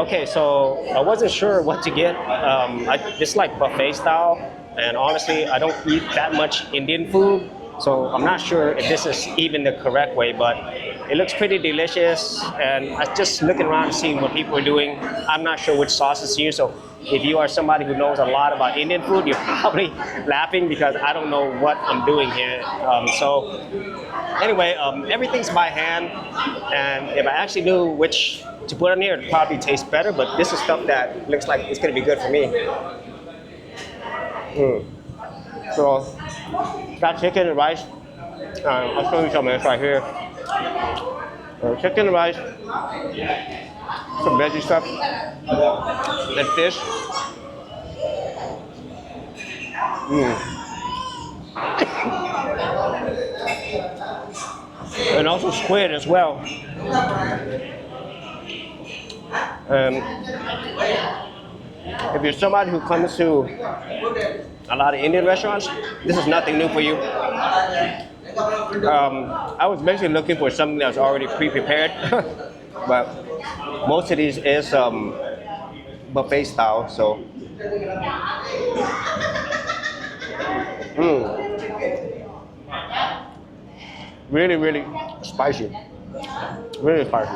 Okay, so I wasn't sure what to get. It's like buffet style, and honestly, I don't eat that much Indian food, so I'm not sure if this is even the correct way, but it looks pretty delicious, and I just looking around and seeing what people are doing. I'm not sure which sauces to use, so if you are somebody who knows a lot about Indian food, you're probably laughing because I don't know what I'm doing here. Anyway, everything's by hand, and if I actually knew which to put on here, it'd probably taste better, but this is stuff that looks like it's gonna be good for me. So, got chicken and rice. I'll show you some of this right here. Chicken and rice, some veggie stuff, and fish. And also squid as well. If you're somebody who comes to a lot of Indian restaurants, this is nothing new for you. I was basically looking for something that was already pre-prepared, but most of these is buffet style, so. Really, really spicy. Really spicy.